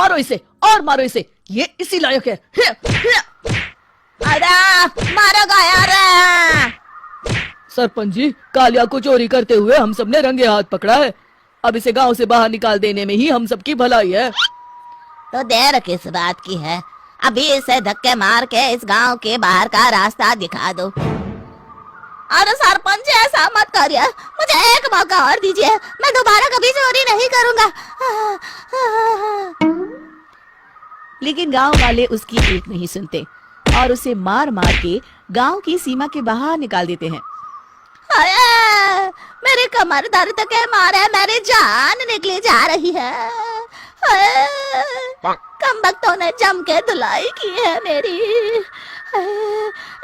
मारो इसे और मारो इसे, ये इसी लायक है। अरे मारो यार। सरपंच जी, कालिया को चोरी करते हुए हम सबने रंगे हाथ पकड़ा है। अब इसे गांव से बाहर निकाल देने में ही हम सबकी भलाई है। तो देर किस बात की है, अभी इसे धक्के मार के इस गांव के बाहर का रास्ता दिखा दो। अरे सरपंच जी, ऐसा मत करिए, मुझे एक मौका और दीजिए, मैं दोबारा कभी चोरी नहीं करूंगा। लेकिन गांव वाले उसकी एक नहीं सुनते और उसे मार मार के गांव की सीमा के बाहर निकाल देते हैं। अरे मेरी कमर दर्द के मारे मेरी जान निकली जा रही है। कमबख्तों ने जम के धुलाई की है मेरी।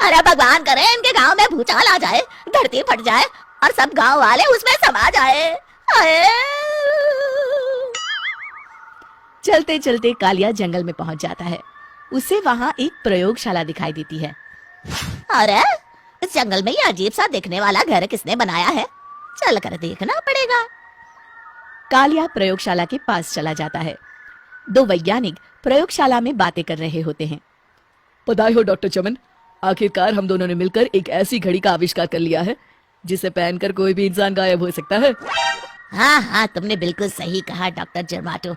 अरे भगवान करे इनके गांव में भूचाल आ जाए, धरती फट जाए और सब गांव वाले उसमें समा जाए। चलते चलते कालिया जंगल में पहुंच जाता है। उसे वहां एक प्रयोगशाला दिखाई देती है। अरे इस जंगल में ये अजीब सा दिखने वाला घर किसने बनाया है, चल कर देखना पड़ेगा। कालिया प्रयोगशाला के पास चला जाता है। दो वैज्ञानिक प्रयोगशाला में बातें कर रहे होते हैं। बधाई हो डॉक्टर चमन, आखिरकार हम दोनों ने मिलकर एक ऐसी घड़ी का आविष्कार कर लिया है जिसे पहनकर कोई भी इंसान गायब हो सकता है। हाँ हाँ, तुमने बिल्कुल सही कहा डॉक्टर जर्माटो।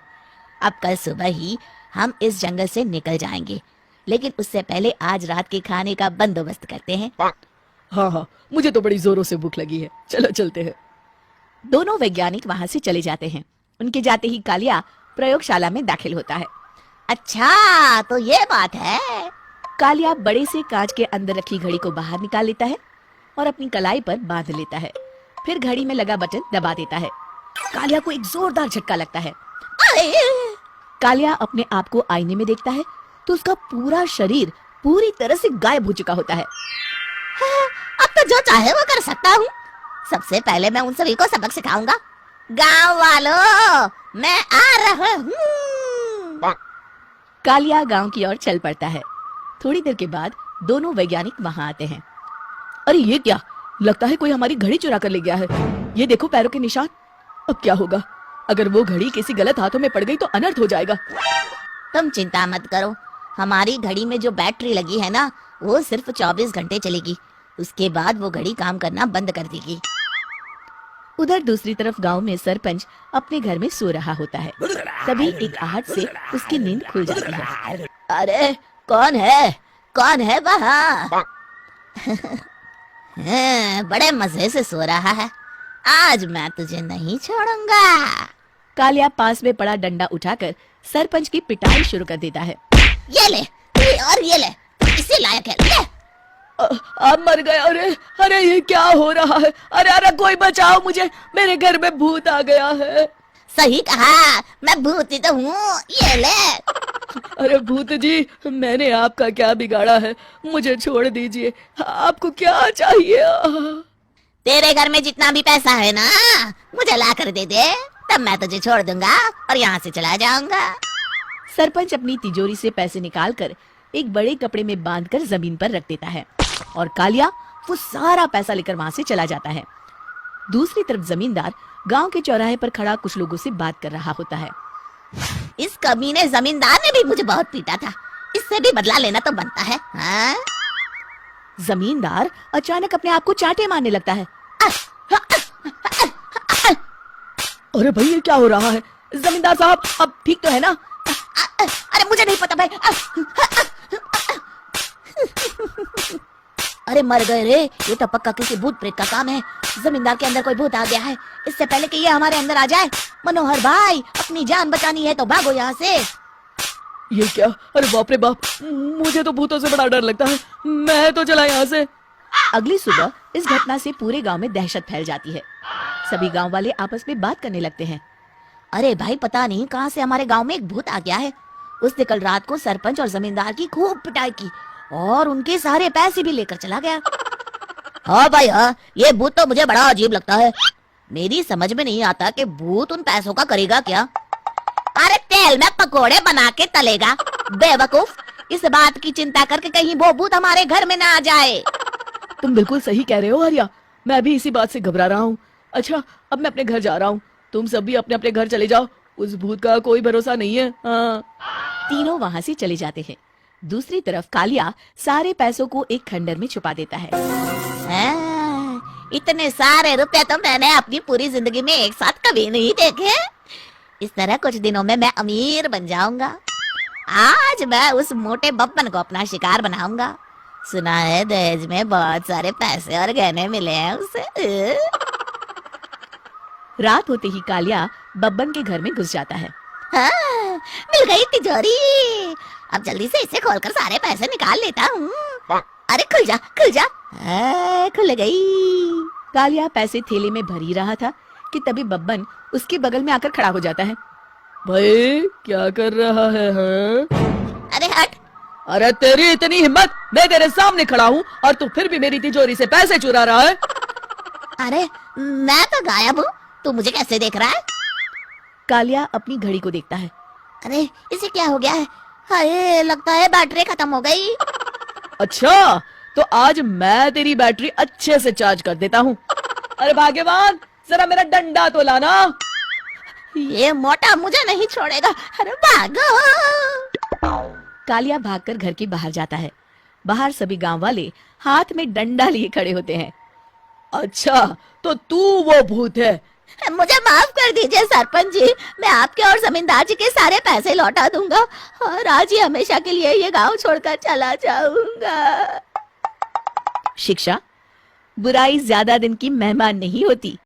अब कल सुबह ही हम इस जंगल से निकल जाएंगे, लेकिन उससे पहले आज रात के खाने का बंदोबस्त करते हैं। हाँ हाँ, मुझे तो बड़ी जोरों से भूख लगी है, चलो चलते हैं। दोनों वैज्ञानिक वहां से चले जाते हैं। उनके जाते ही कालिया प्रयोगशाला में दाखिल होता है। अच्छा तो ये बात है। कालिया बड़े से कांच के अंदर रखी घड़ी को बाहर निकाल लेता है और अपनी कलाई पर बांध लेता है। फिर घड़ी में लगा बटन दबा देता है। कालिया को एक जोरदार झटका लगता है। कालिया अपने आप को आईने में देखता है तो उसका पूरा शरीर पूरी तरह से गायब हो चुका होता है। अब तो जो चाहे वो कर सकता हूँ। सबसे पहले मैं उन सभी को सबक सिखाऊंगा। गांव वालों, मैं आ रहा हूँ। कालिया गांव की ओर चल पड़ता है। थोड़ी देर के बाद दोनों वैज्ञानिक वहां आते हैं। अरे ये क्या, लगता है कोई हमारी घड़ी चुरा कर ले गया है। ये देखो पैरों के निशान। अब क्या होगा, अगर वो घड़ी किसी गलत हाथों में पड़ गई तो अनर्थ हो जाएगा। तुम चिंता मत करो, हमारी घड़ी में जो बैटरी लगी है ना, वो सिर्फ 24 घंटे चलेगी। उसके बाद वो घड़ी काम करना बंद कर देगी। उधर दूसरी तरफ गांव में सरपंच अपने घर में सो रहा होता है। तभी एक आहट से उसकी नींद खुल जाती है। अरे कौन है वहाँ? बड़े मजे से सो रहा है, आज मैं तुझे नहीं छोड़ूंगा। कालिया पास में पड़ा डंडा उठाकर सरपंच की पिटाई शुरू कर देता है। ये ले और ये ले, इसी लायक है, ले। अब मर गया। अरे अरे ये क्या हो रहा है? अरे अरे कोई बचाओ मुझे, मेरे घर में भूत आ गया है। सही कहा, मैं भूत ही तो हूँ, ये ले। अरे भूत जी, मैंने आपका क्या बिगाड़ा है, मुझे छोड़ दीजिए। आपको क्या चाहिए? तेरे घर में जितना भी पैसा है ना, मुझे ला कर दे दे, तब मैं तुझे छोड़ दूंगा और यहाँ से चला जाऊंगा। सरपंच अपनी तिजोरी से पैसे निकालकर एक बड़े कपड़े में बांधकर जमीन पर रख देता है और कालिया वो सारा पैसा लेकर वहां से चला जाता है। दूसरी तरफ जमींदार गांव के चौराहे पर खड़ा कुछ लोगों से बात कर रहा होता है। इस कमीने जमींदार ने भी मुझे बहुत पीटा था, इससे भी बदला लेना तो बनता है। हाँ? जमींदार अचानक अपने आप को चांटे मारने लगता है। अरे भाई ये क्या हो रहा है? जमींदार साहब अब ठीक तो है ना? अरे मुझे नहीं पता भाई। अरे मर गए रे, ये तो पक्का किसी भूत प्रेत का काम है। जमींदार के अंदर कोई भूत आ गया है। इससे पहले कि ये हमारे अंदर आ जाए, मनोहर भाई अपनी जान बचानी है तो भागो यहाँ से। ये क्या? अरे बाप रे बाप, मुझे तो भूतों से बड़ा डर लगता है, मैं तो चला यहाँ से। अगली सुबह इस घटना से पूरे गांव में दहशत फैल जाती है। सभी गांव वाले आपस में बात करने लगते हैं। अरे भाई पता नहीं कहाँ से हमारे गांव में एक भूत आ गया है। उसने कल रात को सरपंच और जमींदार की खूब पिटाई की और उनके सारे पैसे भी लेकर चला गया। हाँ भाई हाँ, ये भूत तो मुझे बड़ा अजीब लगता है। मेरी समझ में नहीं आता कि भूत उन पैसों का करेगा क्या। अरे तेल में पकोड़े बना के तलेगा, बेवकूफ। इस बात की चिंता करके कहीं वो भूत हमारे घर में ना आ जाए। तुम बिल्कुल सही कह रहे हो आर्या, मैं भी इसी बात से घबरा रहा हूँ। अच्छा अब मैं अपने घर जा रहा हूँ, तुम सब भी अपने अपने घर चले जाओ, उस भूत का कोई भरोसा नहीं है। हाँ। तीनों वहां से चले जाते हैं। दूसरी तरफ कालिया सारे पैसों को एक खंडर में छुपा देता है। इतने सारे रुपए तो मैंने अपनी पूरी जिंदगी में एक साथ कभी नहीं देखे। इस तरह कुछ दिनों में मैं अमीर बन जाऊंगा। आज मैं उस मोटे बब्बन को अपना शिकार बनाऊंगा। सुना है दहेज में बहुत सारे पैसे और गहने मिले हैं उसे। रात होते ही कालिया बब्बन के घर में घुस जाता है। हाँ, मिल गई तिजोरी। अब जल्दी से इसे खोलकर सारे पैसे निकाल लेता हूँ। अरे खुल जा खुल जा। खुल गई। कालिया पैसे थैले में भर ही रहा था कि तभी बब्बन उसके बगल में आकर खड़ा हो जाता है। भाई क्या कर रहा है हाँ? अरे हट। अरे तेरी इतनी हिम्मत, मैं तेरे सामने खड़ा हूँ और तू फिर भी मेरी तिजोरी से पैसे चुरा रहा है। अरे मैं तो गायब हूँ, तू मुझे कैसे देख रहा है? कालिया अपनी घड़ी को देखता है। अरे इसे क्या हो गया है? हाय, लगता है बैटरी खत्म हो गई। अच्छा, तो आज मैं तेरी बैटरी अच्छे से चार्ज कर देता हूँ। अरे भाग्यवान, जरा मेरा डंडा तो लाना। ये मोटा मुझे नहीं छोड़ेगा। अरे भागो। कालिया भागकर घर के बाहर जाता है। बाहर सभी गांव वाले हाथ में डंडा लिए खड़े होते हैं। अच्छा, तो तू वो भूत है। मुझे माफ कर दीजिए सरपंच जी, मैं आपके और जमींदार जी के सारे पैसे लौटा दूंगा और आज ही हमेशा के लिए ये गांव छोड़कर चला जाऊंगा। शिक्षा, बुराई ज्यादा दिन की मेहमान नहीं होती।